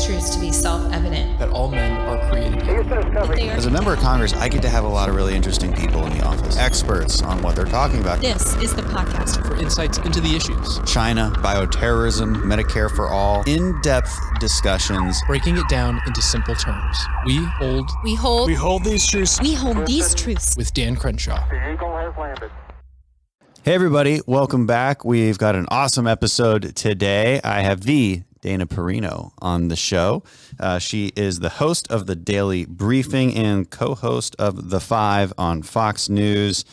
truths to be self-evident. That all men are created equal. As a member of Congress, I get to have a lot of really interesting people in the office. Experts on what they're talking about. This is the podcast for insights into the issues. China, bioterrorism, Medicare for all. In-depth discussions. Breaking it down into simple terms. We hold these truths. We hold these truths. With Dan Crenshaw. The Eagle has landed. Hey everybody, welcome back. We've got an awesome episode today. I have the Dana Perino on the show. She is the host of the Daily Briefing and co-host of The Five on Fox News,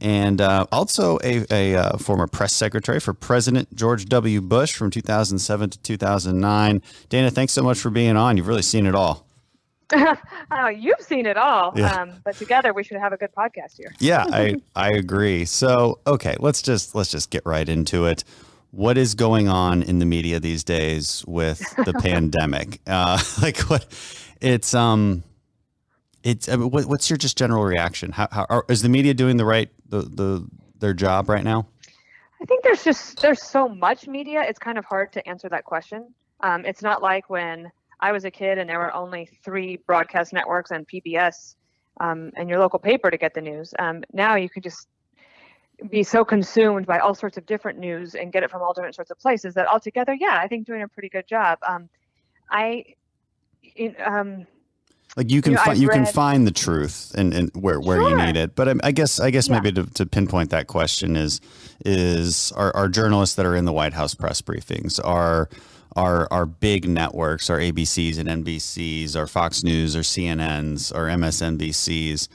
and also a former press secretary for President George W. Bush from 2007 to 2009. Dana, thanks so much for being on. You've really seen it all. You've seen it all, yeah. But together we should have a good podcast here. Yeah, I agree. So, okay, let's just get right into it. What is going on in the media these days with the pandemic? What's your just general reaction? How is the media doing their job right now? I think there's so much media. It's kind of hard to answer that question. It's not like when I was a kid and there were only 3 broadcast networks and PBS and your local paper to get the news. Now you can just be so consumed by all sorts of different news and get it from all different sorts of places that altogether, yeah, I think doing a pretty good job. You can find the truth and where sure. you need it. But I guess yeah. maybe to pinpoint that question is our journalists that are in the White House press briefings our big networks, our ABCs and NBCs, our Fox News, or CNNs, or MSNBCs.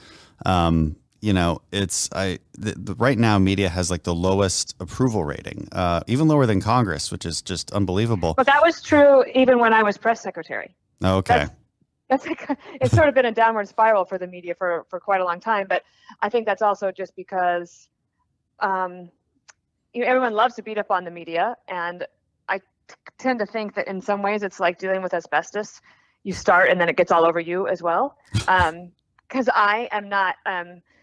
Right now media has like the lowest approval rating, even lower than Congress, which is just unbelievable. But that was true even when I was press secretary. Okay. It's sort of been a downward spiral for the media for quite a long time. But I think that's also just because everyone loves to beat up on the media, and I tend to think that in some ways it's like dealing with asbestos. You start and then it gets all over you as well. Because I am not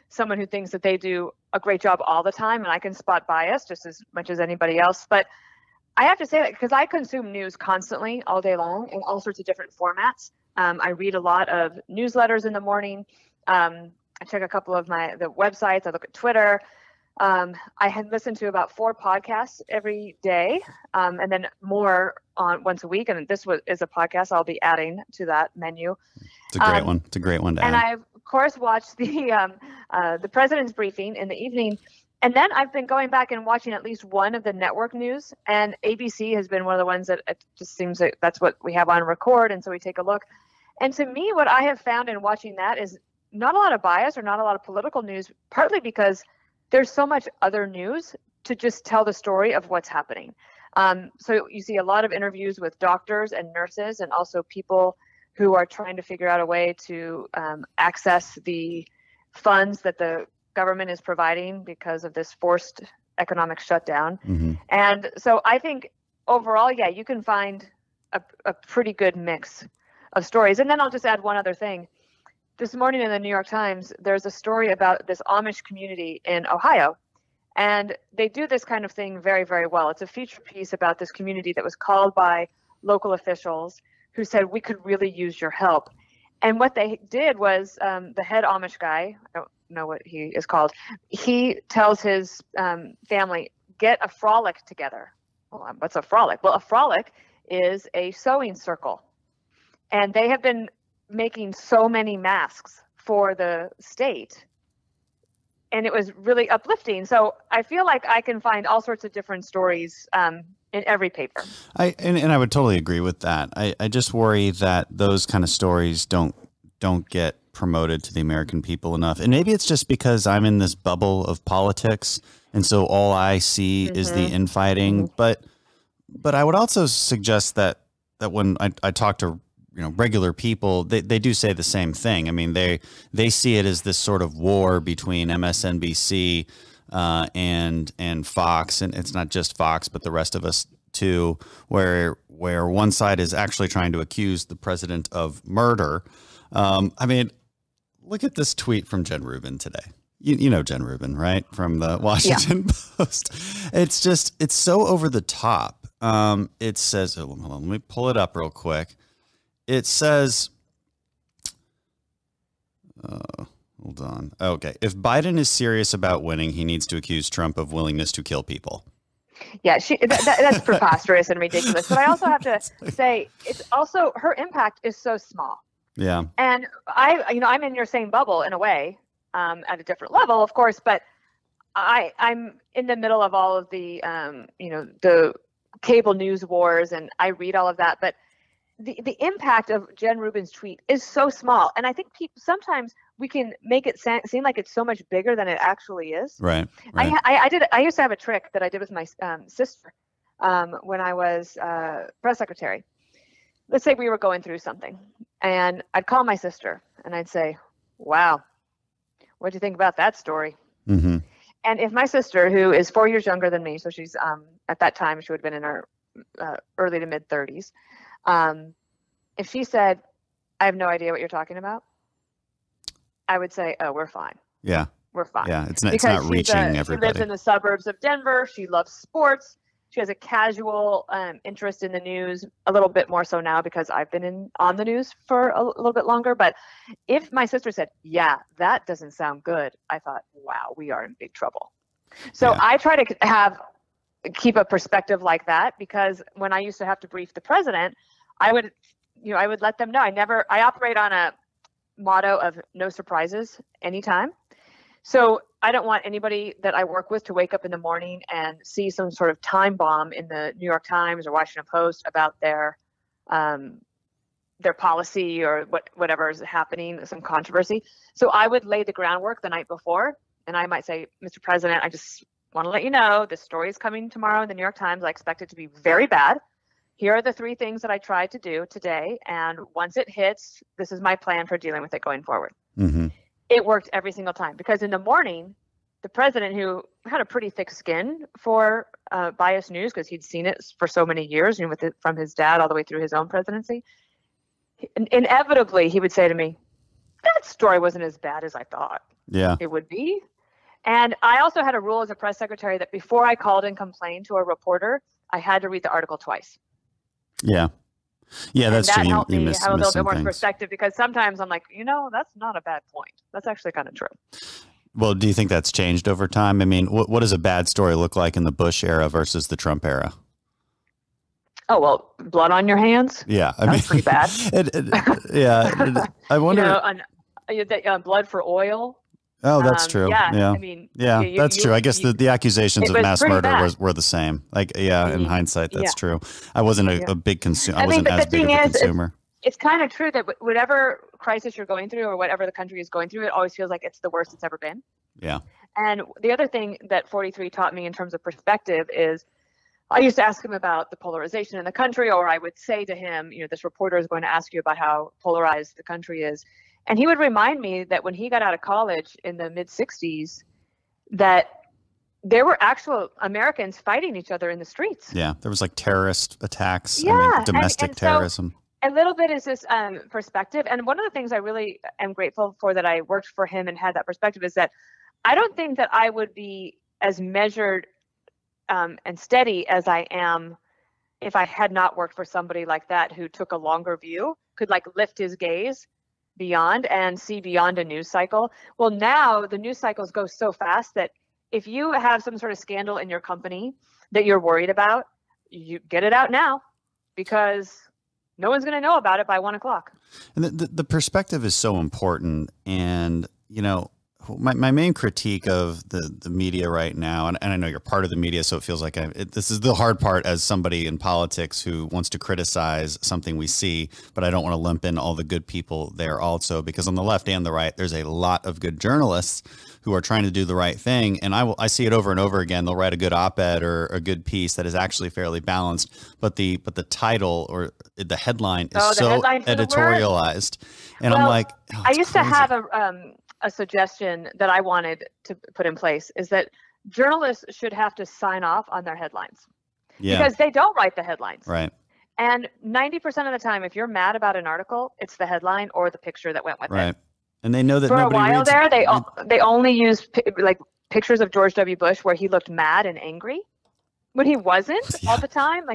someone who thinks that they do a great job all the time, and I can spot bias just as much as anybody else. But I have to say that because I consume news constantly all day long in all sorts of different formats. I read a lot of newsletters in the morning. I check a couple of the websites. I look at Twitter. I had listened to about 4 podcasts every day, and then more on once a week. And this is a podcast I'll be adding to that menu. It's a great one. It's a great one to add. And I, of course, watched the president's briefing in the evening. And then I've been going back and watching at least one of the network news. And ABC has been one of the ones that it just seems that that's what we have on record. And so we take a look. And to me, what I have found in watching that is not a lot of bias or not a lot of political news, partly because there's so much other news to just tell the story of what's happening. So you see a lot of interviews with doctors and nurses and also people who are trying to figure out a way to access the funds that the government is providing because of this forced economic shutdown. Mm-hmm. And so I think overall, yeah, you can find a pretty good mix of stories. And then I'll just add one other thing. This morning in the New York Times, there's a story about this Amish community in Ohio. And they do this kind of thing very, very well. It's a feature piece about this community that was called by local officials who said, we could really use your help. And what they did was the head Amish guy, I don't know what he is called, he tells his family, get a frolic together. Well, what's a frolic? Well, a frolic is a sewing circle. And they have been making so many masks for the state, and it was really uplifting. So I feel like I can find all sorts of different stories in every paper. And I would totally agree with that. I just worry that those kind of stories don't get promoted to the American people enough. And maybe it's just because I'm in this bubble of politics, and so all I see is the infighting. Mm-hmm. But I would also suggest that when I talk to regular people, they do say the same thing. I mean, they see it as this sort of war between MSNBC and Fox, and it's not just Fox, but the rest of us too, where one side is actually trying to accuse the president of murder. I mean, look at this tweet from Jen Rubin today. You know Jen Rubin, right? From the Washington Post. It's so over the top. It says, hold on, let me pull it up real quick. it says, hold on. Okay. If Biden is serious about winning, he needs to accuse Trump of willingness to kill people. Yeah, that's preposterous and ridiculous. But I also have to say, it's also, her impact is so small. Yeah. And I'm in your same bubble in a way, at a different level, of course, but I'm in the middle of all of the, the cable news wars, and I read all of that. But the impact of Jen Rubin's tweet is so small. And I think sometimes we can make it seem like it's so much bigger than it actually is. Right. I used to have a trick that I did with my sister when I was press secretary. Let's say we were going through something, and I'd call my sister and I'd say, "Wow, what do you think about that story?" Mm-hmm. And if my sister, who is 4 years younger than me, so she's at that time she would have been in her early to mid 30s, if she said, "I have no idea what you're talking about," I would say, "Oh, we're fine. Yeah, we're fine." Yeah, it's not reaching everybody. She lives in the suburbs of Denver. She loves sports. She has a casual interest in the news, a little bit more so now because I've been on the news for a little bit longer. But if my sister said, "Yeah, that doesn't sound good," I thought, wow, we are in big trouble. So I try to keep a perspective like that, because when I used to have to brief the president, I would let them know. I operate on a motto of no surprises anytime. So I don't want anybody that I work with to wake up in the morning and see some sort of time bomb in the New York Times or Washington Post about their policy or whatever is happening, some controversy. So I would lay the groundwork the night before, and I might say, "Mr. President, I just want to let you know this story is coming tomorrow in the New York Times. I expect it to be very bad. Here are the 3 things that I tried to do today, and once it hits, this is my plan for dealing with it going forward." Mm-hmm. It worked every single time, because in the morning, the president, who had a pretty thick skin for biased news because he'd seen it for so many years, from his dad all the way through his own presidency, inevitably he would say to me, "That story wasn't as bad as I thought it would be." And I also had a rule as a press secretary that before I called and complained to a reporter, I had to read the article twice. Yeah. Yeah, that's true. That true. helped me have a little bit more perspective, because sometimes I'm like, that's not a bad point. That's actually kind of true. Well, do you think that's changed over time? I mean, what does a bad story look like in the Bush era versus the Trump era? Oh, well, blood on your hands? Yeah. That's pretty bad. I wonder. Blood for oil. Oh, that's true. Yeah. I mean, that's true. I guess the accusations of mass murder were the same. In hindsight, that's true. I wasn't a big consumer. I wasn't as big of a consumer. It's kind of true that whatever crisis you're going through or whatever the country is going through, it always feels like it's the worst it's ever been. Yeah. And the other thing that 43 taught me in terms of perspective is, I used to ask him about the polarization in the country, or I would say to him, this reporter is going to ask you about how polarized the country is. And he would remind me that when he got out of college in the mid 60s, that there were actual Americans fighting each other in the streets. Yeah, there was like terrorist attacks, domestic terrorism. So a little bit is this perspective. And one of the things I really am grateful for that I worked for him and had that perspective is that I don't think that I would be as measured and steady as I am if I had not worked for somebody like that, who took a longer view, could lift his gaze beyond and see beyond a news cycle. Well, now the news cycles go so fast that if you have some sort of scandal in your company that you're worried about, you get it out now, because no one's going to know about it by 1 o'clock. And the perspective is so important. And, my main critique of the media right now, and I know you're part of the media, so it feels like this is the hard part as somebody in politics who wants to criticize something we see, but I don't want to lump in all the good people there also, because on the left and the right, there's a lot of good journalists who are trying to do the right thing. And I see it over and over again. They'll write a good op-ed or a good piece that is actually fairly balanced, but the title or the headline is so editorialized. And I'm like, I used to have a suggestion that I wanted to put in place, is that journalists should have to sign off on their headlines, because they don't write the headlines. Right. And 90% of the time, if you're mad about an article, it's the headline or the picture that went with it. And they know that for a while there, they only used pictures of George W. Bush where he looked mad and angry, when he wasn't all the time.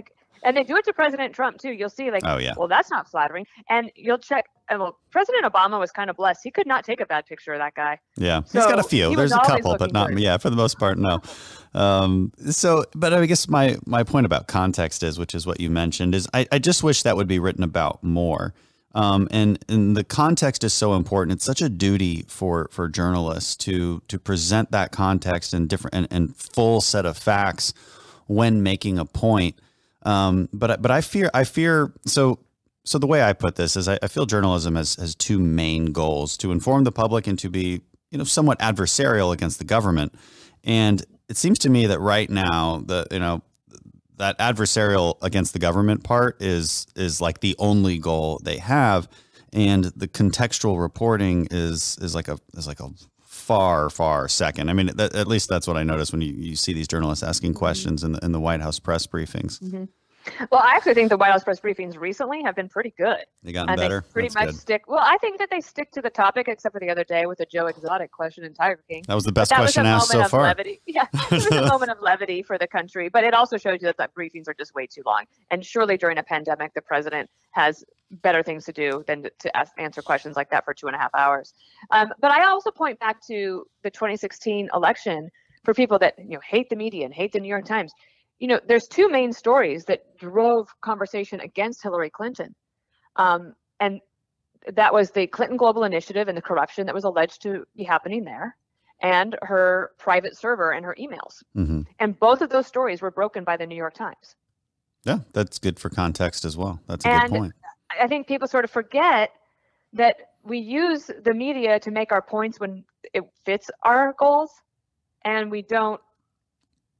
And they do it to President Trump too. You'll see, like, oh yeah, well, that's not flattering. And you'll check. Well, President Obama was kind of blessed. He could not take a bad picture of that guy. Yeah, so he's got a few. There's a couple, but not. Good. Yeah, for the most part, no. But I guess my point about context is, which is what you mentioned, is I just wish that would be written about more. And the context is so important. It's such a duty for journalists to present that context and different and full set of facts when making a point. But I fear so the way I put this is I feel journalism has two main goals: to inform the public and to be, somewhat adversarial against the government. And it seems to me that right now that adversarial against the government part is like the only goal they have, and the contextual reporting is like a far second. I mean, at least that's what I notice when you see these journalists asking questions in the White House press briefings. Mm-hmm. Well, I actually think the White House press briefings recently have been pretty good. They gotten better? They pretty much stick. Well, I think that they stick to the topic, except for the other day with the Joe Exotic question in Tiger King. That was the best question asked so far. Levity. Yeah, it was a moment of levity for the country, but it also shows you that briefings are just way too long. And surely during a pandemic, the president has better things to do than to answer questions like that for 2.5 hours. But I also point back to the 2016 election for people that hate the media and hate the New York Times. There's two main stories that drove conversation against Hillary Clinton. And that was the Clinton Global Initiative and the corruption that was alleged to be happening there, and her private server and her emails. Mm-hmm. And both of those stories were broken by the New York Times. Yeah, that's good for context as well. That's a good point. I think people sort of forget that we use the media to make our points when it fits our goals, and we don't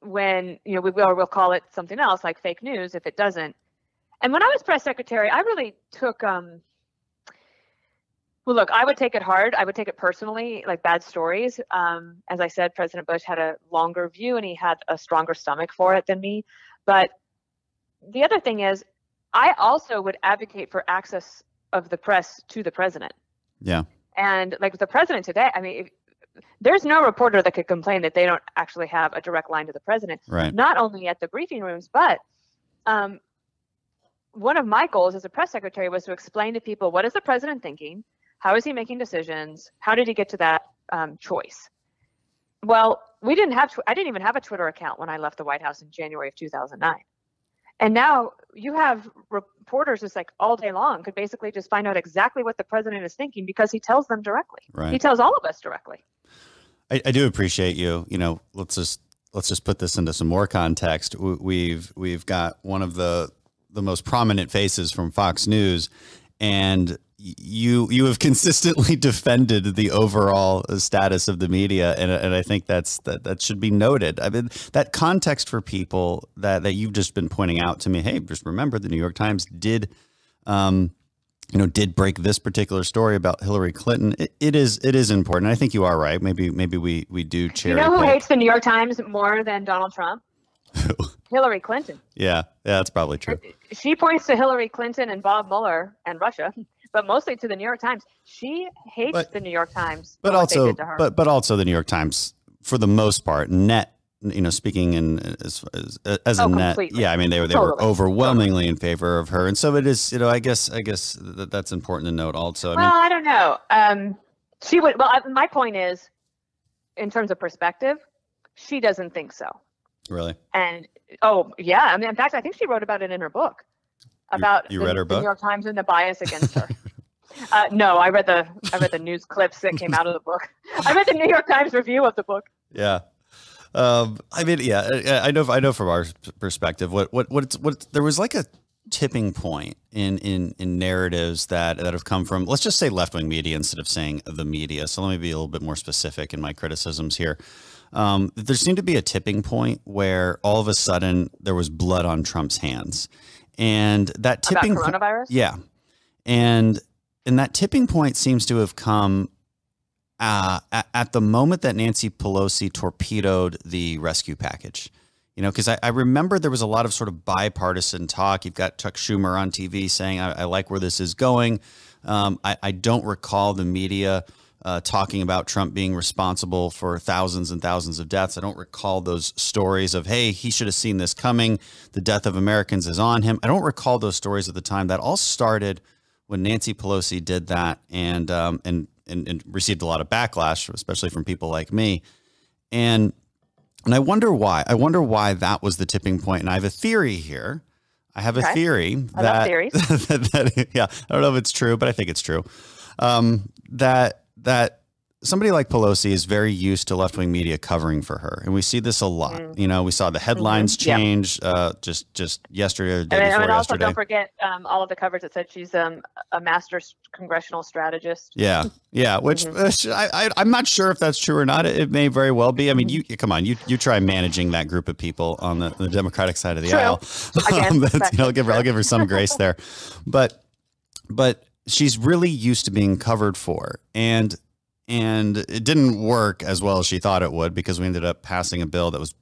when we'll call it something else like fake news if it doesn't. And when I was press secretary, I really took well, look, I would take it hard. I would take it personally, like bad stories. As I said, President Bush had a longer view and he had a stronger stomach for it than me. But the other thing is, I also would advocate for access of the press to the president. Yeah. And like the president today, I mean, there's no reporter that could complain that they don't actually have a direct line to the president, right? Not only at the briefing rooms, but one of my goals as a press secretary was to explain to people, what is the president thinking? How is he making decisions? How did he get to that choice? Well, I didn't even have a Twitter account when I left the White House in January of 2009. And now you have reporters just like all day long could basically just find out exactly what the president is thinking because he tells them directly. Right. He tells all of us directly. I do appreciate you. Let's just put this into some more context. We've got one of the most prominent faces from Fox News, and you have consistently defended the overall status of the media, and I think that should be noted. I mean, that context for people that you've just been pointing out to me. Hey, just remember the New York Times did break this particular story about Hillary Clinton. It is important. I think you are right. Maybe we do cherry pick. Who pick. hates the New York Times more than Donald Trump? Hillary Clinton. Yeah, that's probably true. She points to Hillary Clinton and Bob Mueller and Russia, but mostly to the New York Times. She hates the New York Times. But also the New York Times, for the most part, net. Speaking as a net, completely. Yeah, I mean they were overwhelmingly in favor of her, and so it is. I guess that's important to note. Also, I don't know. She would. Well, my point is, in terms of perspective, she doesn't think so. Really? And yeah, I mean, in fact, I think she wrote about it in her book about you read her book? The New York Times and the bias against her. No, I read the nenews clips that came out of the book. I read the New York Times review of the book. Yeah. I mean, yeah, I know from our perspective, what there was like a tipping point in narratives that have come from, let's just say, left-wing media instead of saying the media. So let me be a little bit more specific in my criticisms here. There seemed to be a tipping point where all of a sudden there was blood on Trump's hands, and that tipping about coronavirus. Yeah. And that tipping point seems to have come at the moment that Nancy Pelosi torpedoed the rescue package, because I remember there was a lot of sort of bipartisan talk. You've got Chuck Schumer on TV saying, I like where this is going. I don't recall the media talking about Trump being responsible for thousands and thousands of deaths. I don't recall those stories of, hey, he should have seen this coming. The death of Americans is on him. I don't recall those stories at the time. That all started when Nancy Pelosi did that and received a lot of backlash, especially from people like me. And I wonder why. I wonder why that was the tipping point. And I have a theory here. I have a theory I love theories. yeah, I don't know if it's true, but I think it's true. That somebody like Pelosi is very used to left-wing media covering for her, and we see this a lot. You know, we saw the headlines change just yesterday or the day before and also yesterday. don't forget all of the coverage that said she's a master congressional strategist. Yeah, which I'm not sure if that's true or not. It may very well be. I mean, you come on, you try managing that group of people on the Democratic side of the aisle. Again, I'll give her some grace there, but she's really used to being covered for, and it didn't work as well as she thought it would, because we ended up passing a bill that was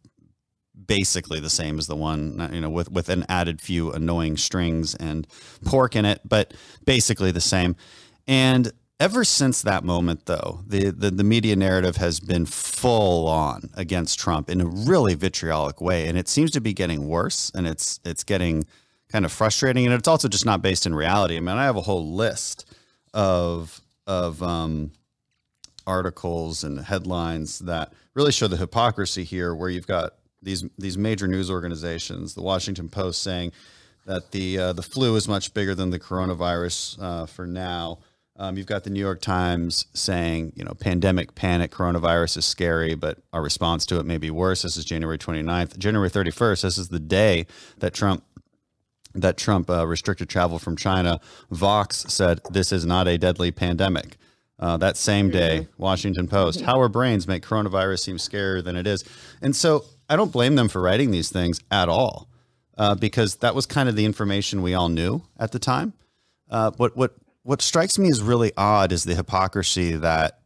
basically the same as the one, you know, with an added few annoying strings and pork in it, but basically the same. And ever since that moment, though, the media narrative has been full on against Trump in a really vitriolic way, and it seems to be getting worse, and it's getting kind of frustrating, and it's also just not based in reality. I mean, I have a whole list of articles and headlines that really show the hypocrisy here, where you've got these major news organizations, the Washington Post saying that the flu is much bigger than the coronavirus for now. You've got the New York Times saying, you know, pandemic panic, coronavirus is scary, but our response to it may be worse. This is January 29th. January 31st, this is the day that Trump restricted travel from China. Vox said this is not a deadly pandemic. That same day, Washington Post, how our brains make coronavirus seem scarier than it is. And so I don't blame them for writing these things at all, because that was kind of the information we all knew at the time. What strikes me as really odd is the hypocrisy that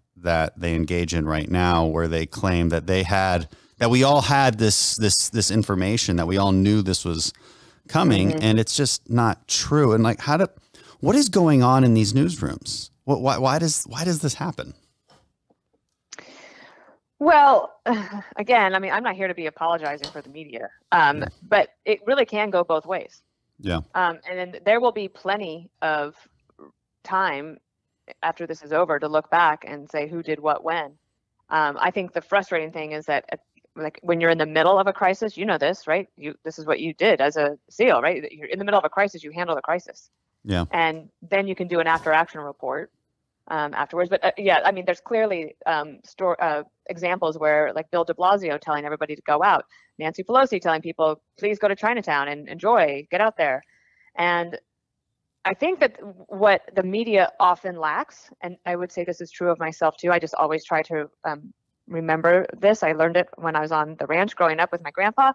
they engage in right now, where they claim that we all had this information, that we all knew this was coming, and it's just not true. And like, what is going on in these newsrooms? Why does this happen? Well, again, I mean, I'm not here to be apologizing for the media, but it really can go both ways. Yeah. And then there will be plenty of time after this is over to look back and say who did what when. I think the frustrating thing is that, like, when you're in the middle of a crisis, you know this, right? This is what you did as a SEAL, right? You're in the middle of a crisis, you handle the crisis. Yeah. And then you can do an after-action report afterwards. But yeah, I mean, there's clearly examples where, like, Bill de Blasio telling everybody to go out, Nancy Pelosi telling people, please go to Chinatown and enjoy, get out there. And I think that what the media often lacks, and I would say this is true of myself too, I just always try to remember this. I learned it when I was on the ranch growing up with my grandpa.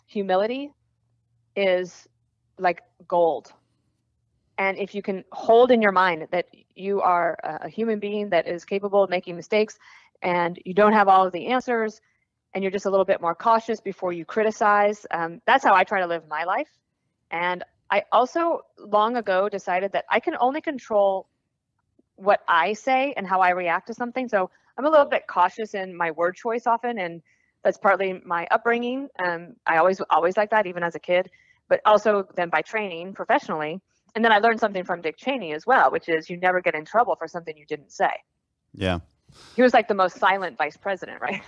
Humility is like gold. And if you can hold in your mind that you are a human being that is capable of making mistakes, and you don't have all of the answers, and you're just a little bit more cautious before you criticize, that's how I try to live my life. And I also long ago decided that I can only control what I say and how I react to something. So I'm a little bit cautious in my word choice often, and that's partly my upbringing. I always like that, even as a kid, but also then by training professionally. And then I learned something from Dick Cheney as well, which is you never get in trouble for something you didn't say. Yeah. He was like the most silent vice president, right?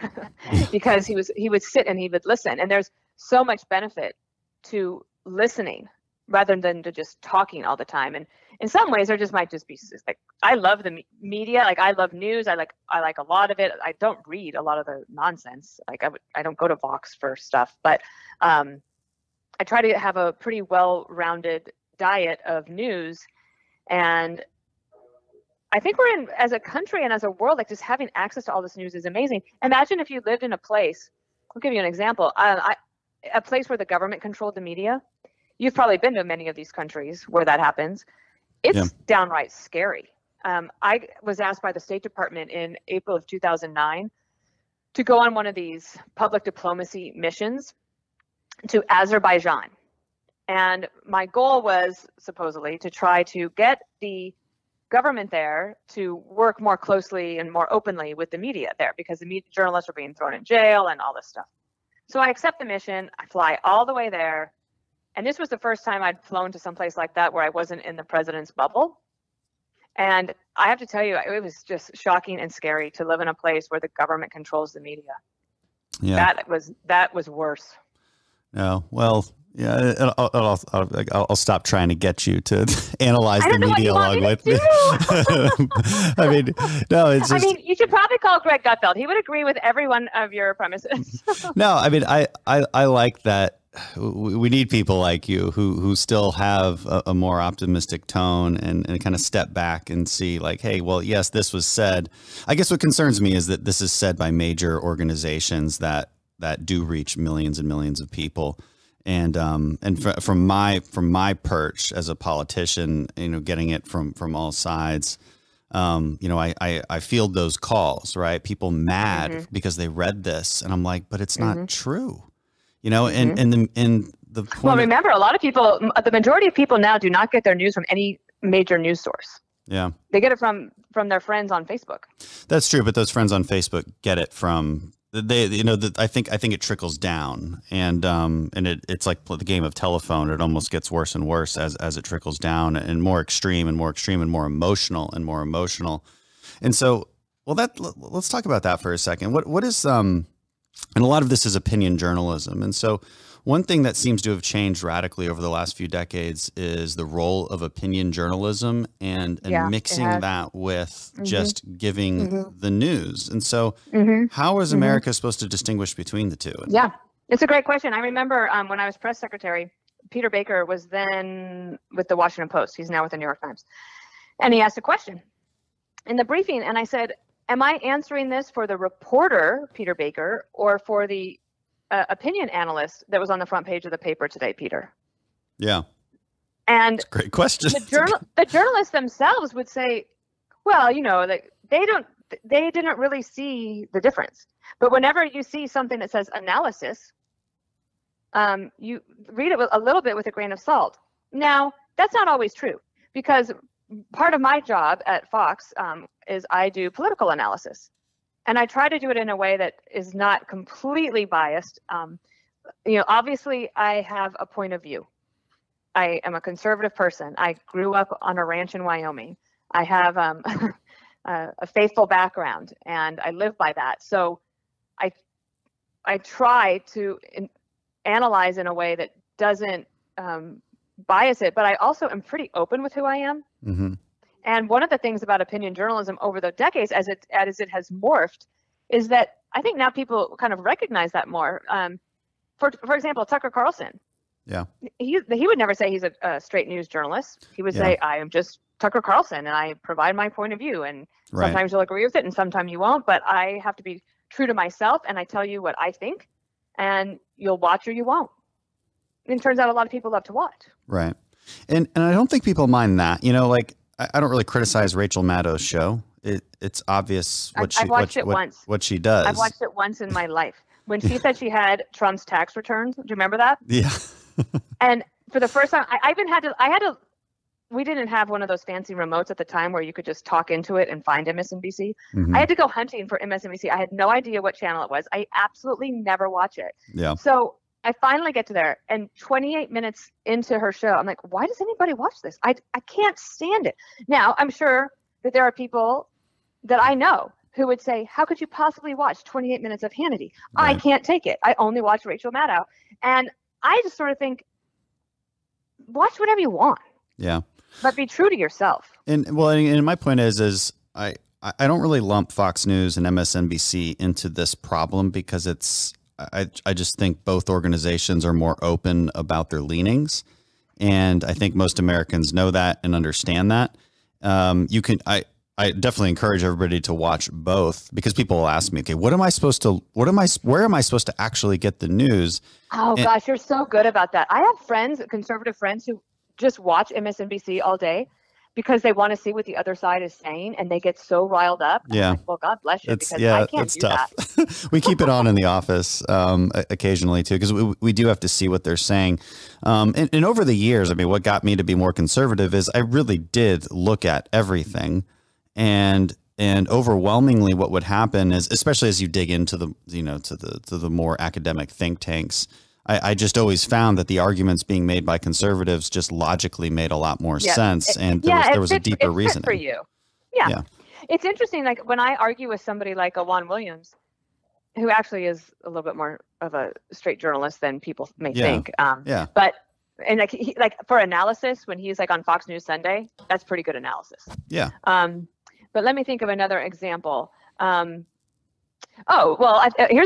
Because he would sit and he would listen. And there's so much benefit to listening rather than to just talking all the time. And in some ways, there just might just be like, I love the media. Like, I love news. I like a lot of it. I don't read a lot of the nonsense. Like, I don't go to Vox for stuff, but I try to have a pretty well-rounded diet of news. And I think we're in, as a country and as a world, like, just having access to all this news is amazing. Imagine if you lived in a place, I'll give you an example, a place where the government controlled the media. You've probably been to many of these countries where that happens. It's downright scary. I was asked by the State Department in April of 2009 to go on one of these public diplomacy missions to Azerbaijan. And my goal was supposedly to try to get the government there to work more closely and more openly with the media there, because the journalists are being thrown in jail and all this stuff. So I accept the mission. I fly all the way there. And this was the first time I'd flown to someplace like that where I wasn't in the president's bubble. And I have to tell you, it was just shocking and scary to live in a place where the government controls the media. Yeah, that was worse. No, well, yeah, I'll stop trying to get you to analyze the media along with me. I mean, no, it's just. I mean, you should probably call Greg Gutfeld. He would agree with every one of your premises. No, I mean, I like that. We need people like you who still have a more optimistic tone and kind of step back and see like, hey, well, yes, this was said. I guess what concerns me is that this is said by major organizations that do reach millions and millions of people. And from my perch as a politician, getting it from all sides, I field those calls, right? People mad because they read this, and I'm like, but it's not true. And the point. Well, remember, a lot of people, the majority of people now do not get their news from any major news source. Yeah, they get it from their friends on Facebook. That's true, but those friends on Facebook get it from I think it trickles down, and it's like the game of telephone. It almost gets worse and worse as it trickles down, and more extreme and more extreme and more emotional and more emotional. And so, let's talk about that for a second. What is and a lot of this is opinion journalism. And so one thing that seems to have changed radically over the last few decades is the role of opinion journalism and mixing that with just giving the news. And so how is America supposed to distinguish between the two? Yeah, it's a great question. I remember when I was press secretary, Peter Baker was then with the Washington Post. He's now with the New York Times. And he asked a question in the briefing. And I said, am I answering this for the reporter, Peter Baker, or for the opinion analyst that was on the front page of the paper today, Peter? Yeah. And that's a great question. The journalists themselves would say, well, they didn't really see the difference. But whenever you see something that says analysis, you read it a little bit with a grain of salt. Now, that's not always true, because part of my job at Fox is I do political analysis, and I try to do it in a way that is not completely biased. Obviously I have a point of view. I am a conservative person. I grew up on a ranch in Wyoming. I have a faithful background, and I live by that. So I try to analyze in a way that doesn't bias it, but I also am pretty open with who I am. And one of the things about opinion journalism over the decades, as it has morphed, is that I think now people kind of recognize that more. For example, Tucker Carlson. Yeah. He would never say he's a straight news journalist. He would say, I am just Tucker Carlson, and I provide my point of view. And sometimes you'll agree with it, and sometimes you won't. But I have to be true to myself, and I tell you what I think, and you'll watch or you won't. And it turns out a lot of people love to watch. Right. And I don't think people mind that. I don't really criticize Rachel Maddow's show. It's obvious what she does. I've watched it once in my life. When she said she had Trump's tax returns, do you remember that? Yeah. And for the first time, I had to. We didn't have one of those fancy remotes at the time where you could just talk into it and find MSNBC. I had to go hunting for MSNBC. I had no idea what channel it was. I absolutely never watch it. Yeah. So I finally get to there, and 28 minutes into her show, I'm like, why does anybody watch this? I can't stand it. Now, I'm sure that there are people that I know who would say, how could you possibly watch 28 minutes of Hannity? Right. I can't take it. I only watch Rachel Maddow. And I just sort of think, watch whatever you want. Yeah. But be true to yourself. And my point is I don't really lump Fox News and MSNBC into this problem, because I just think both organizations are more open about their leanings. And I think most Americans know that and understand that. I definitely encourage everybody to watch both, because people will ask me, okay, where am I supposed to actually get the news? Oh, gosh, you're so good about that. I have conservative friends who just watch MSNBC all day. because they want to see what the other side is saying, and they get so riled up. Yeah. Like, well, God bless you, because I can't do tough. that. We keep it on in the office occasionally too, because we do have to see what they're saying. And over the years, I mean, what got me to be more conservative is I really did look at everything, and overwhelmingly what would happen is, especially as you dig into the, to the more academic think tanks, I just always found that the arguments being made by conservatives just logically made a lot more sense. And there was a deeper reasoning for you. Yeah. It's interesting. Like when I argue with somebody like a Juan Williams, who actually is a little bit more of a straight journalist than people may think. But, and like for analysis, when he's like on Fox News Sunday, that's pretty good analysis. Yeah. But let me think of another example. Here's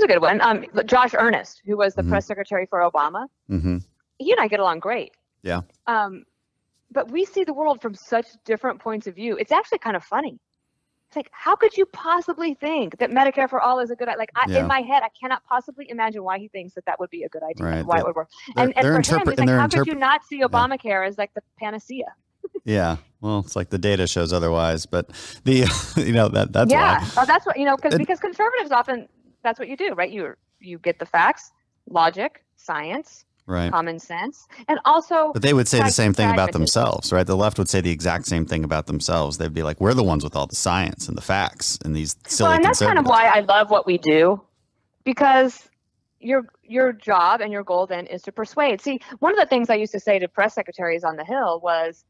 a good one. Josh Earnest, who was the press secretary for Obama. Mm-hmm. He and I get along great. Yeah. But we see the world from such different points of view. It's actually kind of funny. It's like, how could you possibly think that Medicare for all is a good idea? In my head, I cannot possibly imagine why he thinks that would be a good idea, and why it would work. And for him, it's like, how could you not see Obamacare as like the panacea? Yeah. Well, it's like the data shows otherwise, but that's why. Oh, that's what, because conservatives often, that's what you do, right? You get the facts, logic, science, right, common sense, and also. But they would say the same thing about themselves, right? The left would say the exact same thing about themselves. They'd be like, we're the ones with all the science and the facts, and these silly and that's kind of why I love what we do, because your job and your goal then is to persuade. See, one of the things I used to say to press secretaries on the Hill was,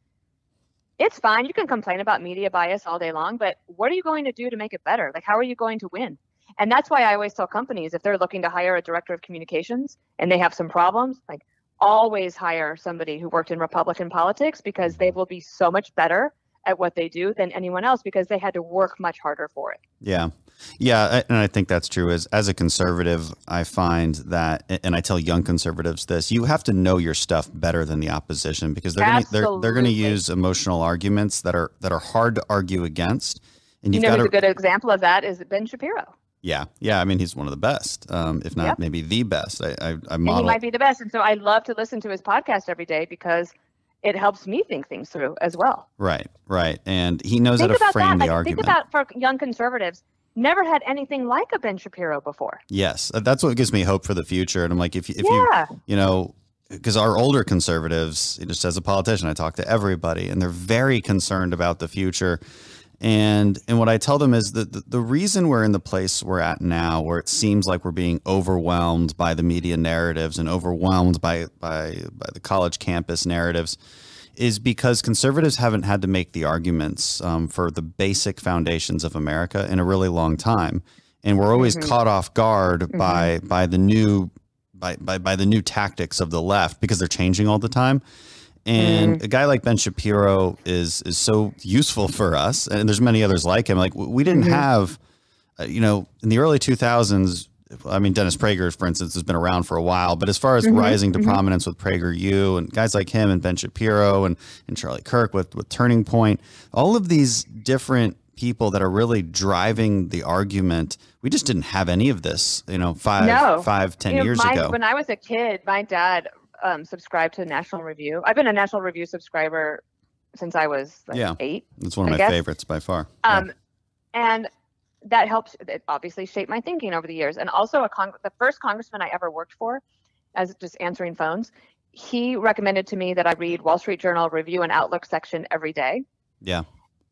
it's fine. You can complain about media bias all day long, but what are you going to do to make it better? Like, how are you going to win? And that's why I always tell companies, if they're looking to hire a director of communications and they have some problems, like always hire somebody who worked in Republican politics, because they will be so much better at what they do than anyone else, because they had to work much harder for it. Yeah. Yeah. And I think that's true. As a conservative, I find that, and I tell young conservatives this, you have to know your stuff better than the opposition, because they're going to use emotional arguments that are hard to argue against. And you've got a good example of that is Ben Shapiro. Yeah. Yeah. I mean, he's one of the best, if not maybe the best. I model. And he might be the best. And so I love to listen to his podcast every day, because it helps me think things through as well. Right. Right. And he knows how to frame the argument. Think about, for young conservatives, never had anything like a Ben Shapiro before. Yes. That's what gives me hope for the future. And I'm like, if you because our older conservatives, just as a politician, I talk to everybody, and they're very concerned about the future. And what I tell them is that the reason we're in the place we're at now, where it seems like we're being overwhelmed by the media narratives and overwhelmed by the college campus narratives, is because conservatives haven't had to make the arguments for the basic foundations of America in a really long time. And we're always caught off guard by the new tactics of the left, because they're changing all the time. And a guy like Ben Shapiro is so useful for us. And there's many others like him. Like, we didn't have, in the early 2000s, I mean, Dennis Prager, for instance, has been around for a while, but as far as rising to prominence with PragerU and guys like him and Ben Shapiro and Charlie Kirk with Turning Point, all of these different people that are really driving the argument, we just didn't have any of this, 10 years ago. When I was a kid, my dad subscribed to National Review. I've been a National Review subscriber since I was 8. It's one of my favorites by far. And that helped, it obviously shaped my thinking over the years. And also the first congressman I ever worked for, as just answering phones, he recommended to me that I read Wall Street Journal Review and Outlook section every day. Yeah.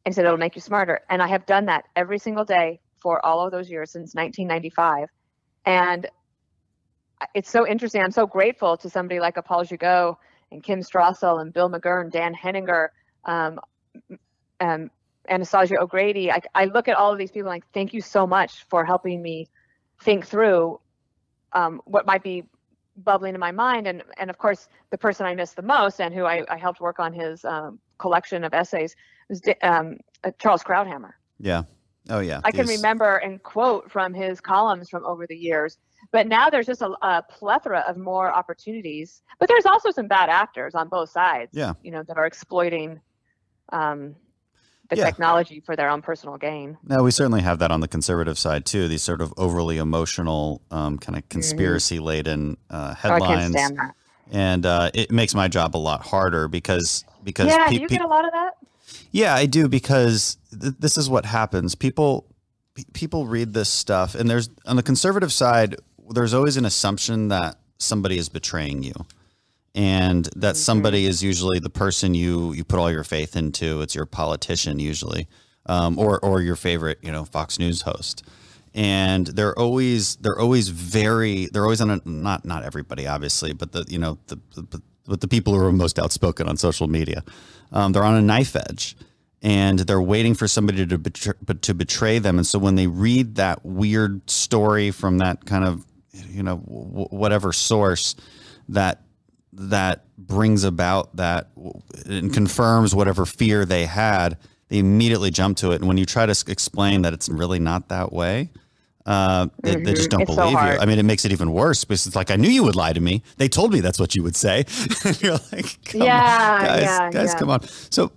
And said, it'll make you smarter. And I have done that every single day for all of those years since 1995. And it's so interesting. I'm so grateful to somebody like a Paul Gigot and Kim Strassel and Bill McGurn, Dan Henninger, Anastasia O'Grady. I look at all of these people like, thank you so much for helping me think through what might be bubbling in my mind. And of course, the person I miss the most, and who I helped work on his collection of essays, was Charles Krauthammer. Yeah. Oh, yeah. I can remember and quote from his columns from over the years. But now there's just a plethora of more opportunities. But there's also some bad actors on both sides, that are exploiting the technology for their own personal gain. No, we certainly have that on the conservative side, too. These sort of overly emotional, kind of conspiracy-laden headlines. Oh, I can't stand that. And it makes my job a lot harder because do you get a lot of that? Yeah, I do, because this is what happens. People read this stuff, and there's, on the conservative side, there's always an assumption that somebody is betraying you, and that somebody is usually the person you put all your faith into. It's your politician usually, or your favorite, Fox News host. And they're always on a, not everybody obviously, but the people who are most outspoken on social media, they're on a knife edge, and they're waiting for somebody to betray them. And so when they read that weird story from that kind of, whatever source that brings about that and confirms whatever fear they had, they immediately jump to it. And when you try to explain that it's really not that way, they just don't believe you. I mean, it makes it even worse, because it's like, I knew you would lie to me. They told me that's what you would say. You're like, come on, guys, come on. So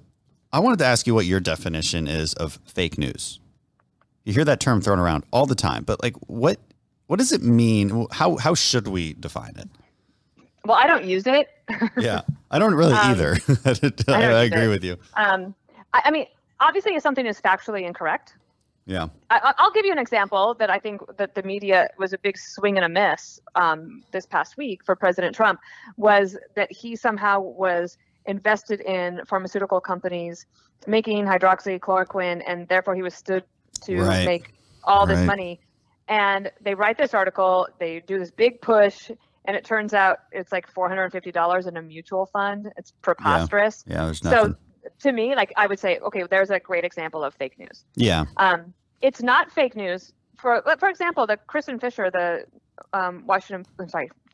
I wanted to ask you what your definition is of fake news. You hear that term thrown around all the time, but like, what does it mean? How should we define it? Well, I don't use it. Yeah, I don't really either. I agree with you. I mean, obviously, if something is factually incorrect. Yeah. I'll give you an example that I think that the media was a big swing and a miss this past week for President Trump, was that he somehow was invested in pharmaceutical companies making hydroxychloroquine, and therefore he was stood to make all this money. And they write this article, they do this big push, and it turns out it's like $450 in a mutual fund. It's preposterous. Yeah, there's nothing. So to me, like, I would say, okay, there's a great example of fake news. Yeah. It's not fake news. For example, the Kristen Fisher, the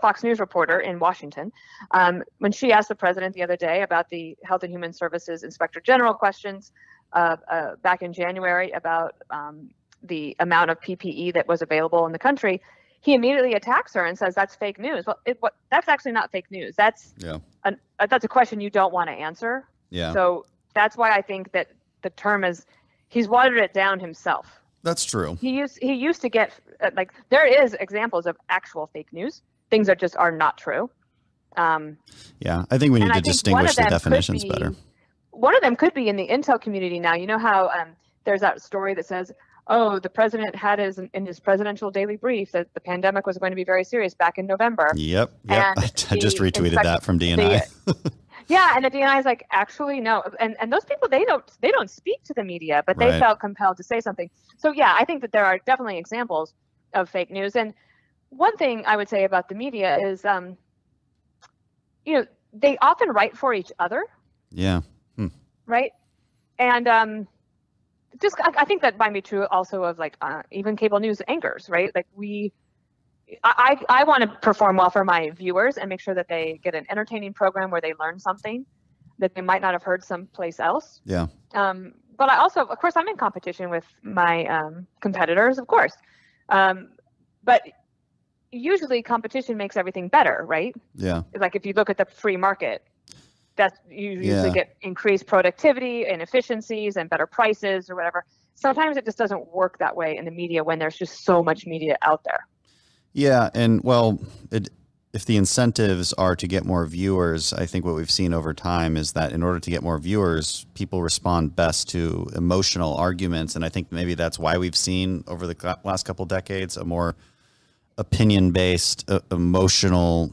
Fox News reporter in Washington, when she asked the president the other day about the Health and Human Services Inspector General questions back in January about the amount of PPE that was available in the country, he immediately attacks her and says that's fake news. Well, that's actually not fake news. That's a question you don't want to answer. Yeah. So that's why I think that the term is, he's watered it down himself. That's true. He used to get there is examples of actual fake news, things that just are not true. Yeah, I think we need to distinguish the definitions better. One of them could be in the intel community now. You know how there's that story that says, oh, the president had in his presidential daily brief that the pandemic was going to be very serious back in November. Yep. I just retweeted that from DNI. Yeah, and the DNI is like, actually, no. And those people, they don't speak to the media, but they felt compelled to say something. So yeah, I think that there are definitely examples of fake news. And one thing I would say about the media is, they often write for each other. Yeah. Right. And I think that might be true also of like even cable news anchors, right? Like I want to perform well for my viewers and make sure that they get an entertaining program where they learn something that they might not have heard someplace else. Yeah. But I also, of course, I'm in competition with my competitors, of course. But usually competition makes everything better, right? Yeah. Like if you look at the free market, you usually get increased productivity and efficiencies and better prices or whatever. Sometimes it just doesn't work that way in the media when there's just so much media out there. Yeah, and well, if the incentives are to get more viewers, I think what we've seen over time is that in order to get more viewers, people respond best to emotional arguments, and I think maybe that's why we've seen over the last couple decades a more opinion-based, emotional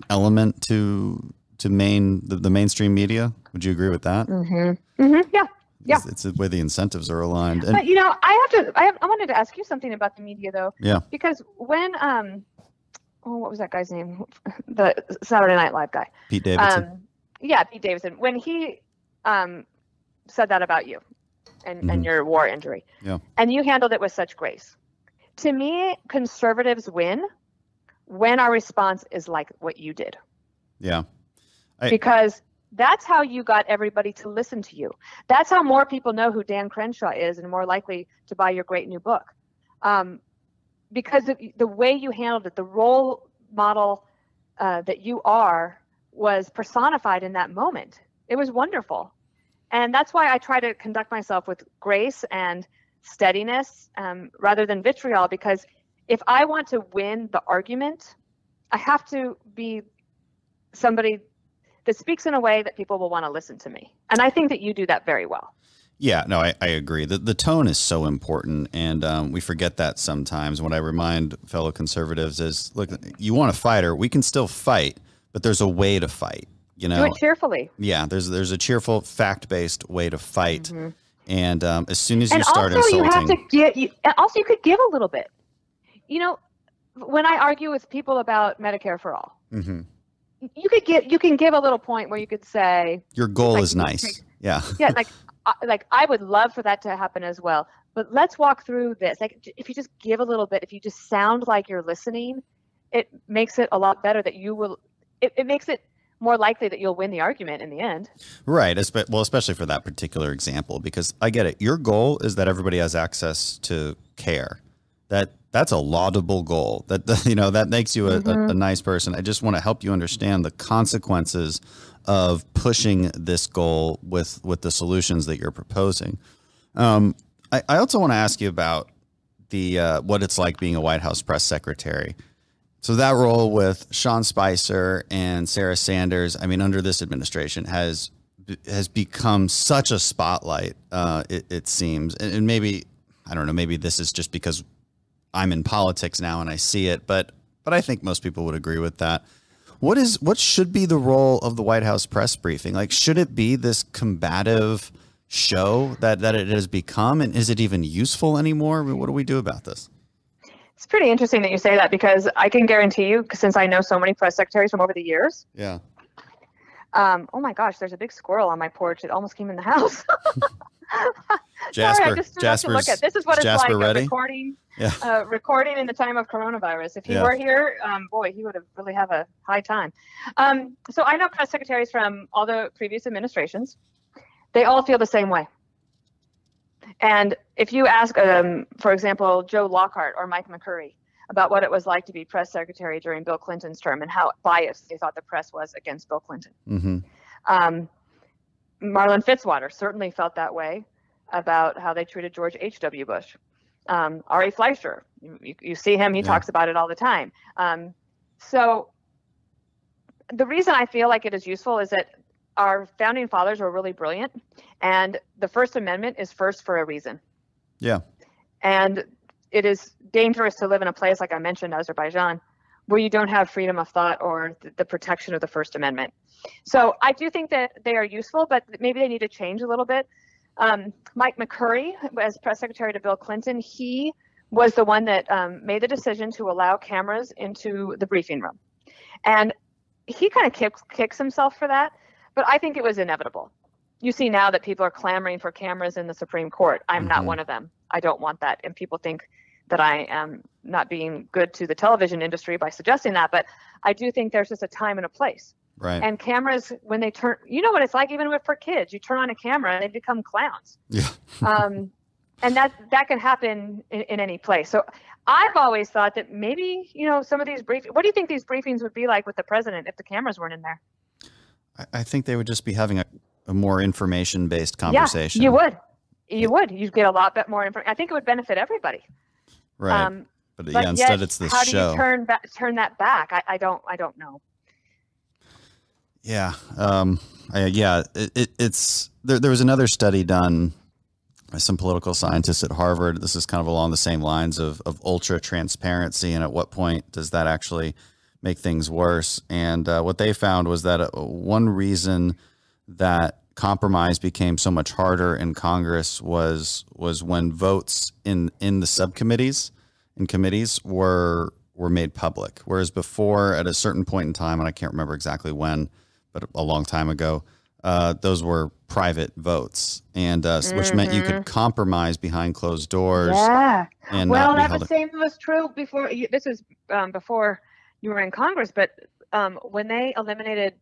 element to the mainstream media. Would you agree with that? Mm-hmm. Mm-hmm. Yeah. Yeah. It's the way the incentives are aligned. And, but I wanted to ask you something about the media though. Yeah. Because when what was that guy's name? The Saturday Night Live guy. Pete Davidson. Pete Davidson. When he said that about you and your war injury. Yeah. And you handled it with such grace. To me, conservatives win when our response is like what you did. Yeah. Because that's how you got everybody to listen to you. That's how more people know who Dan Crenshaw is and more likely to buy your great new book. Because the way you handled it, the role model that you are was personified in that moment. It was wonderful. And that's why I try to conduct myself with grace and steadiness rather than vitriol, because if I want to win the argument, I have to be somebody that speaks in a way that people will want to listen to me. And I think that you do that very well. Yeah, no, I agree. The tone is so important, and we forget that sometimes. What I remind fellow conservatives is, look, you want a fighter, we can still fight, but there's a way to fight. You know, do it cheerfully. Yeah, there's a cheerful, fact-based way to fight, and as soon as you start insulting, you have to get. Also, you could give a little bit. You know, when I argue with people about Medicare for all, you can give a little point where you could say your goal is nice. Yeah, like I would love for that to happen as well. But let's walk through this. Like, if you just give a little bit, if you just sound like you're listening, it makes it a lot better that you will. It makes it more likely that you'll win the argument in the end. Right. Well, especially for that particular example, because I get it. Your goal is that everybody has access to care. That's a laudable goal. That makes you a nice person. I just want to help you understand the consequences of pushing this goal with the solutions that you're proposing. I also want to ask you about the what it's like being a White House press secretary. So that role with Sean Spicer and Sarah Sanders, I mean, under this administration has become such a spotlight, it seems. And maybe, I don't know, maybe this is just because I'm in politics now and I see it, but I think most people would agree with that. What should be the role of the White House press briefing? Like, should it be this combative show that it has become? And is it even useful anymore? I mean, what do we do about this? It's pretty interesting that you say that, because I can guarantee you, since I know so many press secretaries from over the years. Yeah. Oh my gosh, there's a big squirrel on my porch. It almost came in the house. Jasper, sorry, I just stood up to look at. This is what it's Jasper like ready? recording in the time of coronavirus. If he were here, boy, he would have really have a high time. So I know press secretaries from all the previous administrations. They all feel the same way. And if you ask, for example, Joe Lockhart or Mike McCurry about what it was like to be press secretary during Bill Clinton's term and how biased they thought the press was against Bill Clinton. Marlon Fitzwater certainly felt that way about how they treated George H.W. Bush. Ari Fleischer, you see him, he talks about it all the time. So the reason I feel like it is useful is that our founding fathers were really brilliant, and the First Amendment is first for a reason. Yeah. And it is dangerous to live in a place, like I mentioned, Azerbaijan, where you don't have freedom of thought or the protection of the First Amendment. So I do think that they are useful, but maybe they need to change a little bit. Mike McCurry, as press secretary to Bill Clinton, he was the one that made the decision to allow cameras into the briefing room. And he kind of kicks himself for that, but I think it was inevitable. You see now that people are clamoring for cameras in the Supreme Court. I'm not one of them. I don't want that. And people think that I am not being good to the television industry by suggesting that, but I do think there's just a time and a place. Right. And cameras, when they turn, you know what it's like, even for kids, you turn on a camera and they become clowns. Yeah. And that can happen in any place. So I've always thought that maybe, some of these briefings, what do you think these briefings would be like with the president if the cameras weren't in there? I think they would just be having a more information-based conversation. Yeah, you would. You'd get a lot bit more information. I think it would benefit everybody. Right. But instead it's this show. How do you turn that back? I don't know. Yeah. It's there was another study done by some political scientists at Harvard. This is kind of along the same lines of ultra transparency, and at what point does that actually make things worse? And what they found was that one reason that compromise became so much harder in Congress was when votes in the subcommittees and committees were made public, whereas before, at a certain point in time, and I can't remember exactly when, but a long time ago, those were private votes, and which meant you could compromise behind closed doors. Yeah. And the same was true before. This is before you were in Congress, but when they eliminated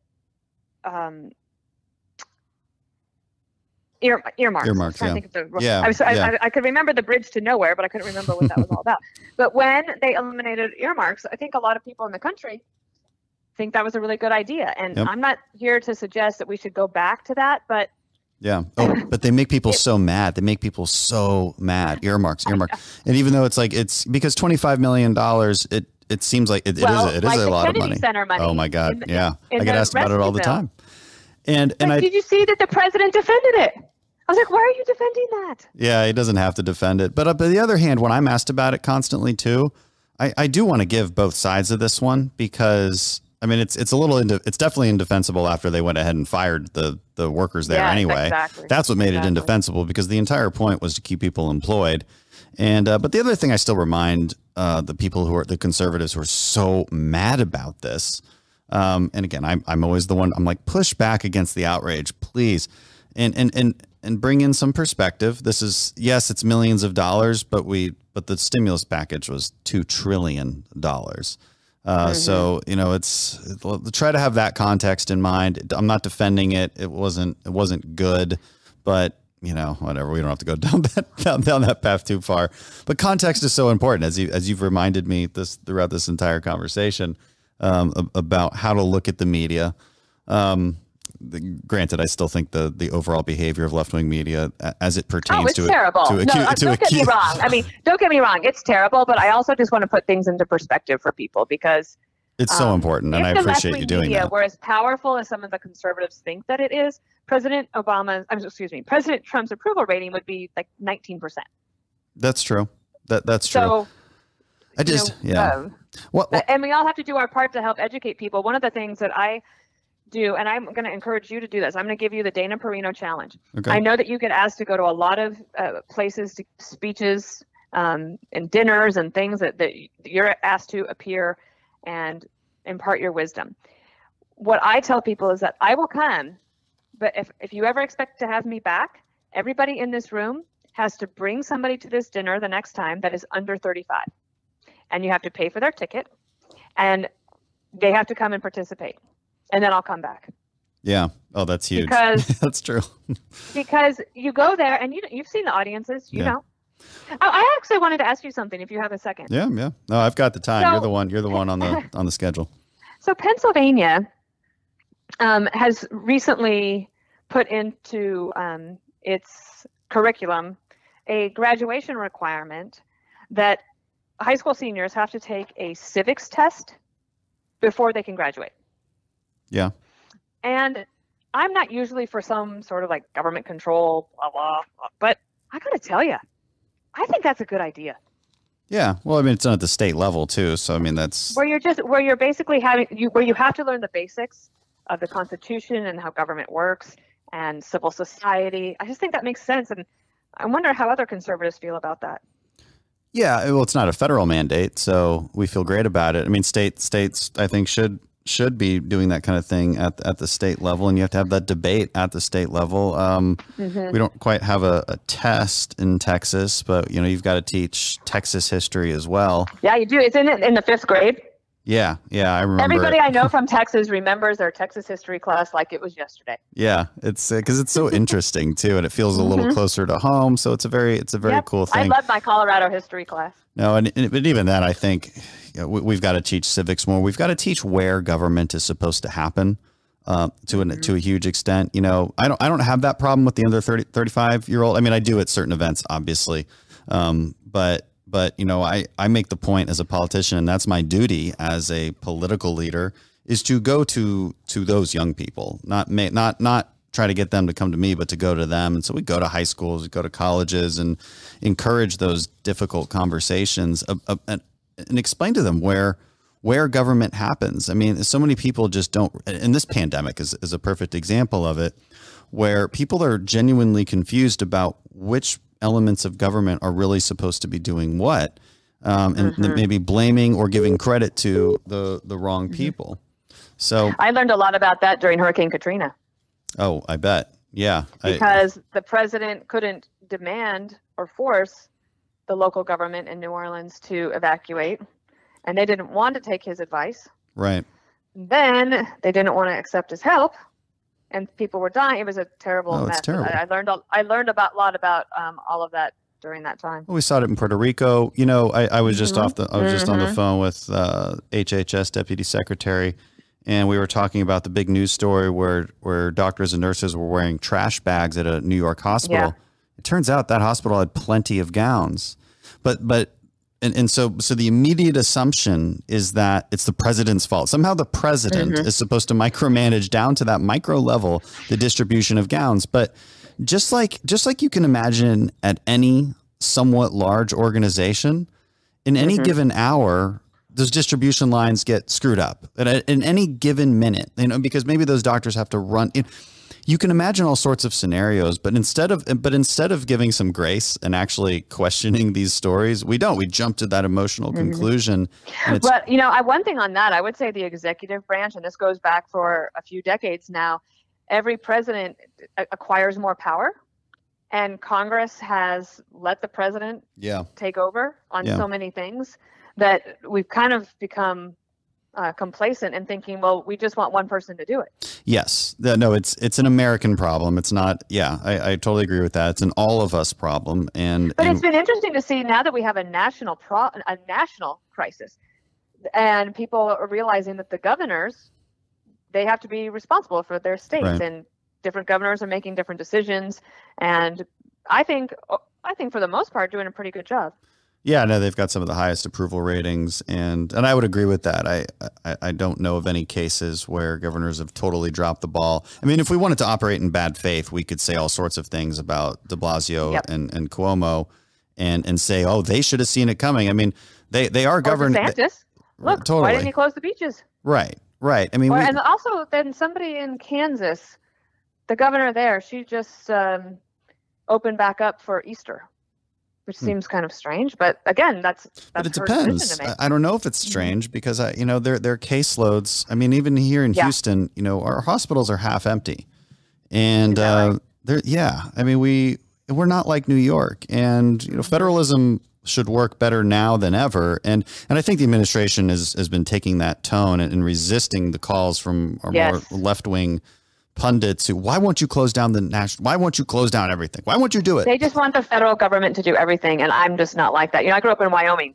earmarks. I could remember the bridge to nowhere, but I couldn't remember what that was all about. But when they eliminated earmarks, I think a lot of people in the country think that was a really good idea. And I'm not here to suggest that we should go back to that, but yeah. Oh, but they make people so mad. They make people so mad. Earmarks. And even though it's because $25 million, it seems like it is a lot of money. Center money. Oh my God. I get asked about it all the time. Did you see that the president defended it? I was like, why are you defending that? Yeah, he doesn't have to defend it. But on the other hand, when I'm asked about it constantly too, I do want to give both sides of this one, because I mean, it's definitely indefensible after they went ahead and fired the workers there anyway. Exactly. That's what made it indefensible, because the entire point was to keep people employed. And but the other thing I still remind the people who are the conservatives who are so mad about this, and again, I'm always the one, I'm like, push back against the outrage, please, and bring in some perspective. This is, yes, it's millions of dollars, but the stimulus package was $2 trillion. So, you know, try to have that context in mind. I'm not defending it. It wasn't good, but you know, whatever. We don't have to go down that path too far. But context is so important, as you've reminded me throughout this entire conversation, about how to look at the media. Granted, I still think the overall behavior of left-wing media as it pertains to terrible. Don't get me wrong. I mean, don't get me wrong. It's terrible, but I also just want to put things into perspective for people, because it's so important, and I appreciate you doing that. We're as powerful as some of the conservatives think that it is. President Trump's approval rating would be like 19%. That's true. That's true. So, What? And we all have to do our part to help educate people. One of the things that I do, and I'm going to encourage you to do this, I'm going to give you the Dana Perino challenge. Okay. I know that you get asked to go to a lot of places, to speeches and dinners and things that you're asked to appear and impart your wisdom. What I tell people is that I will come, but if you ever expect to have me back, everybody in this room has to bring somebody to this dinner the next time that is under 35. And you have to pay for their ticket, and they have to come and participate. And then I'll come back. Yeah. Oh, that's huge. Because that's true. Because you go there, and you've seen the audiences, you know. I actually wanted to ask you something, if you have a second. Yeah. No, I've got the time. So, you're the one on the schedule. So Pennsylvania has recently put into its curriculum a graduation requirement that high school seniors have to take a civics test before they can graduate. Yeah. And I'm not usually for some sort of like government control, blah, blah, blah, but I got to tell you, I think that's a good idea. Yeah. Well, I mean, it's done at the state level too. So, I mean, that's where you're basically where you have to learn the basics of the Constitution and how government works and civil society. I just think that makes sense. And I wonder how other conservatives feel about that. Yeah. Well, it's not a federal mandate, so we feel great about it. I mean, states, I think, should be doing that kind of thing at the state level, and you have to have that debate at the state level. We don't quite have a test in Texas, but you know, you've got to teach Texas history as well. Yeah, you do. It's in the 5th grade. Yeah, I remember. Everybody I know from Texas remembers their Texas history class like it was yesterday. Yeah, it's because it's so interesting too, and it feels a little closer to home. So it's a very cool thing. I love my Colorado history class. No, but even then, I think we've got to teach civics more. We've got to teach where government is supposed to happen to a huge extent. You know, I don't have that problem with the under 35-year-old. I mean, I do at certain events, obviously, but you know, I make the point as a politician, and that's my duty as a political leader, is to go to those young people, not try to get them to come to me, but to go to them. And so we go to high schools, we go to colleges, and encourage those difficult conversations and explain to them where government happens. I mean, so many people just don't, and this pandemic is a perfect example of it, where people are genuinely confused about which elements of government are really supposed to be doing what, and maybe blaming or giving credit to the wrong people. So I learned a lot about that during Hurricane Katrina. Oh, I bet. Yeah. Because the president couldn't demand or force the local government in New Orleans to evacuate, and they didn't want to take his advice. Right. Then they didn't want to accept his help, and people were dying. It was a terrible mess. It's terrible. I learned a lot about all of that during that time. Well, we saw it in Puerto Rico. You know, I was just on the phone with HHS Deputy Secretary, and we were talking about the big news story where doctors and nurses were wearing trash bags at a New York hospital. Yeah. It turns out that hospital had plenty of gowns, but And so the immediate assumption is that it's the president's fault. Somehow the president is supposed to micromanage down to that micro level the distribution of gowns. But just like you can imagine at any somewhat large organization, in any given hour, those distribution lines get screwed up. In any given minute, because maybe those doctors have to run. You can imagine all sorts of scenarios, but instead of giving some grace and actually questioning these stories, we jump to that emotional conclusion. But one thing on that, I would say the executive branch, and this goes back for a few decades now, every president acquires more power, and Congress has let the president take over on so many things that we've kind of become complacent and thinking, well, we just want one person to do it. Yes. No, it's an American problem. It's not. Yeah, I totally agree with that. It's an all of us problem. But it's been interesting to see now that we have a national crisis, and people are realizing that the governors, they have to be responsible for their states, and different governors are making different decisions. And I think for the most part, doing a pretty good job. Yeah, no, they've got some of the highest approval ratings, and I would agree with that. I don't know of any cases where governors have totally dropped the ball. I mean, if we wanted to operate in bad faith, we could say all sorts of things about de Blasio and Cuomo, and say, oh, they should have seen it coming. I mean, they are governed. DeSantis. Look, totally. Why didn't he close the beaches? Right. I mean, and also then somebody in Kansas, the governor there, she just opened back up for Easter, which seems kind of strange, but again, that's but it her depends. decision to make. I don't know if it's strange because their caseloads. I mean, even here in Houston, our hospitals are half empty, and I mean, we're not like New York, and federalism should work better now than ever, and I think the administration has been taking that tone and resisting the calls from our more left wing pundits who, why won't you close down why won't you close down everything? Why won't you do it? They just want the federal government to do everything. And I'm just not like that. I grew up in Wyoming.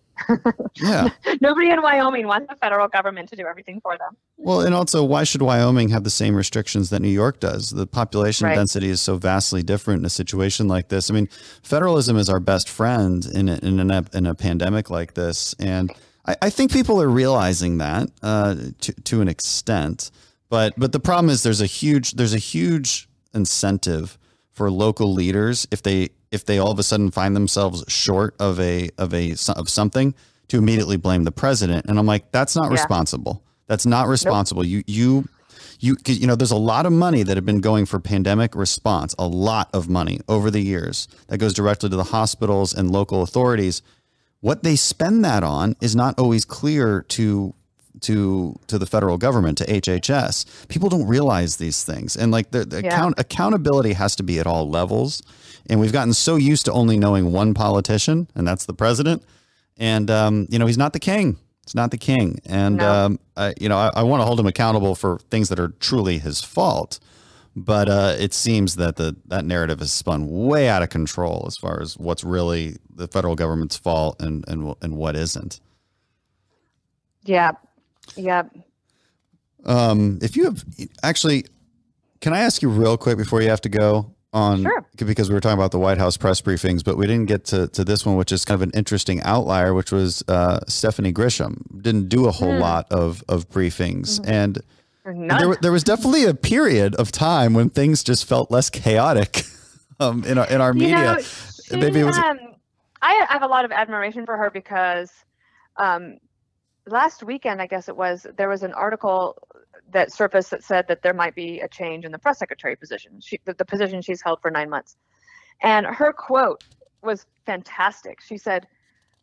Yeah. Nobody in Wyoming wants the federal government to do everything for them. Well, and also, why should Wyoming have the same restrictions that New York does? The population density is so vastly different in a situation like this. I mean, federalism is our best friend in a pandemic like this. And I think people are realizing that to an extent. But the problem is there's a huge incentive for local leaders if they all of a sudden find themselves short of something to immediately blame the president. And I'm like, that's not responsible. That's not responsible. Nope. There's a lot of money that have been going for pandemic response, a lot of money over the years that goes directly to the hospitals and local authorities. What they spend that on is not always clear to the federal government, to HHS. People don't realize these things. And like accountability has to be at all levels. And we've gotten so used to only knowing one politician, and that's the president. And, he's not the king. It's not the king. And, I want to hold him accountable for things that are truly his fault. But it seems that that narrative has spun way out of control as far as what's really the federal government's fault and what isn't. Yeah. Yeah. If you have actually, can I ask you real quick before you have to go on? Sure. Because we were talking about the White House press briefings, but we didn't get to this one, which is kind of an interesting outlier, which was Stephanie Grisham didn't do a whole lot of briefings. And there was definitely a period of time when things just felt less chaotic in our media. Maybe it was. I have a lot of admiration for her because last weekend, I guess it was, there was an article that surfaced that said that there might be a change in the press secretary position, the position she's held for 9 months. And her quote was fantastic. She said,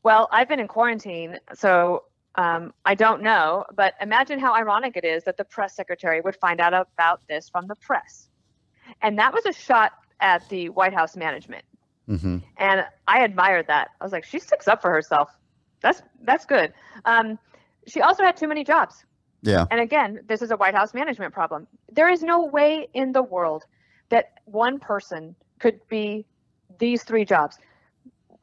well, I've been in quarantine, so I don't know, but imagine how ironic it is that the press secretary would find out about this from the press. And that was a shot at the White House management. Mm-hmm. And I admired that. I was like, she sticks up for herself. That's good. She also had too many jobs. Yeah. And again, this is a White House management problem. There is no way in the world that one person could be these three jobs: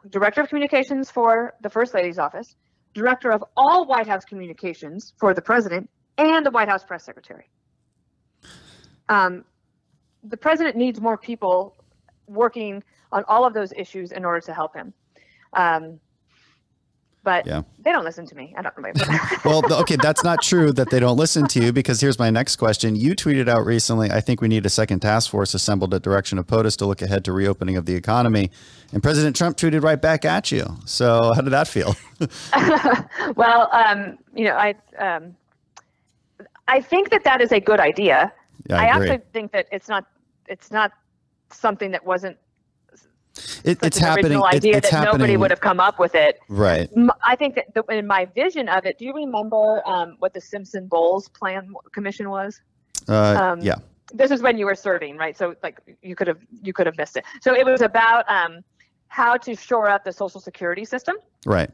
Director of Communications for the First Lady's office, Director of all White House communications for the President, and the White House Press Secretary. The President needs more people working on all of those issues in order to help him. but they don't listen to me. I don't remember. Well, okay, that's not true that they don't listen to you, because here's my next question. You tweeted out recently, I think we need a second task force assembled at direction of POTUS to look ahead to reopening of the economy. And President Trump tweeted right back at you. So how did that feel? Well, I think that is a good idea. Yeah, I actually think that it's not something that wasn't it's happening. Idea it's that happening. Nobody would have come up with it. Right. I think that in my vision of it, do you remember what the Simpson-Bowles Plan Commission was? Yeah. This is when you were serving, right? So like you could have missed it. So it was about how to shore up the Social Security system. Right.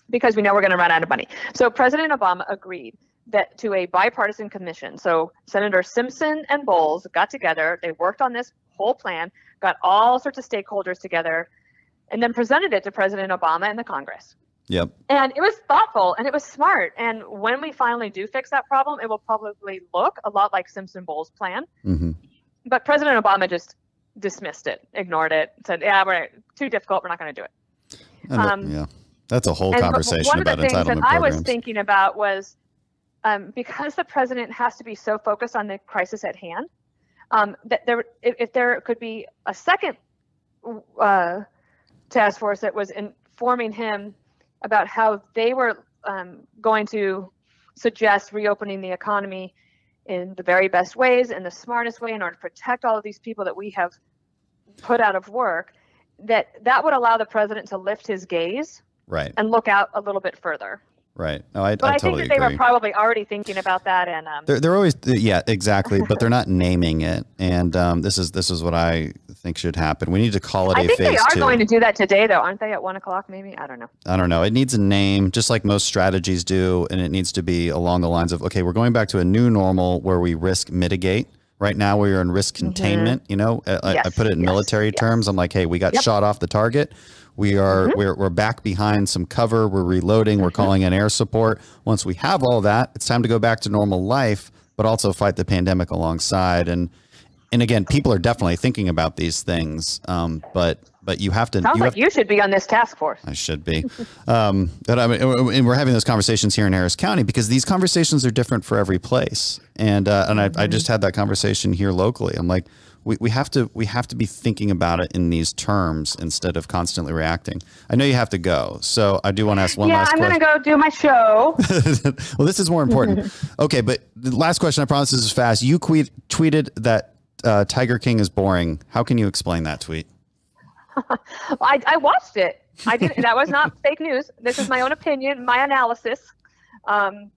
Because we know we're going to run out of money. So President Obama agreed that to a bipartisan commission. So Senator Simpson and Bowles got together. They worked on this whole plan, got all sorts of stakeholders together, and then presented it to President Obama and the Congress. Yep. And it was thoughtful and it was smart. And when we finally do fix that problem, it will probably look a lot like Simpson-Bowles' plan. Mm-hmm. But President Obama just dismissed it, ignored it, said, yeah, we're too difficult. We're not going to do it. Yeah. That's a whole conversation about entitlement programs. One of the things that I was thinking about was because the president has to be so focused on the crisis at hand, that if there could be a second task force that was informing him about how they were going to suggest reopening the economy in the very best ways, in the smartest way, in order to protect all of these people that we have put out of work, that would allow the president to lift his gaze. Right. And look out a little bit further. Right. No, I totally think that they were probably already thinking about that, and they're always exactly, but they're not naming it. And this is what I think should happen. We need to call it a phase 2. I think they are going to do that today, though, aren't they? At 1:00, maybe. I don't know. It needs a name, just like most strategies do, and it needs to be along the lines of, okay, we're going back to a new normal where we risk mitigate. Right now, we are in risk containment. You know, I put it in military terms. I'm like, hey, we got shot off the target. We are we're back behind some cover. We're reloading. We're calling in air support. Once we have all that, it's time to go back to normal life, but also fight the pandemic alongside. And again, people are definitely thinking about these things. But you have to. Sounds like you should be on this task force. I should be. But I mean, and we're having those conversations here in Harris County because these conversations are different for every place. And I just had that conversation here locally. I'm like, we have to be thinking about it in these terms instead of constantly reacting. I know you have to go, so I do want to ask one last question. Yeah, I'm going to go do my show. Well, this is more important. Okay, but the last question, I promise this is fast. You tweeted that Tiger King is boring. How can you explain that tweet? I watched it. I didn't. That was not fake news. This is my own opinion, my analysis, an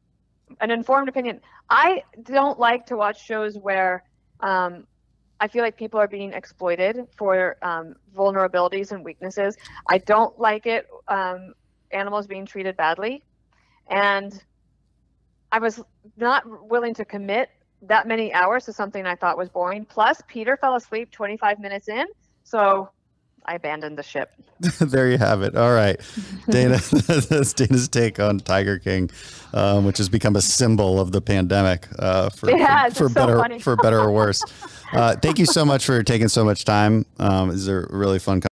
informed opinion. I don't like to watch shows where I feel like people are being exploited for vulnerabilities and weaknesses. I don't like it, animals being treated badly. And I was not willing to commit that many hours to something I thought was boring. Plus, Peter fell asleep 25 minutes in, so I abandoned the ship. There you have it. All right. Dana, that's Dana's take on Tiger King, which has become a symbol of the pandemic for better or worse. Thank you so much for taking so much time. This is a really fun conversation.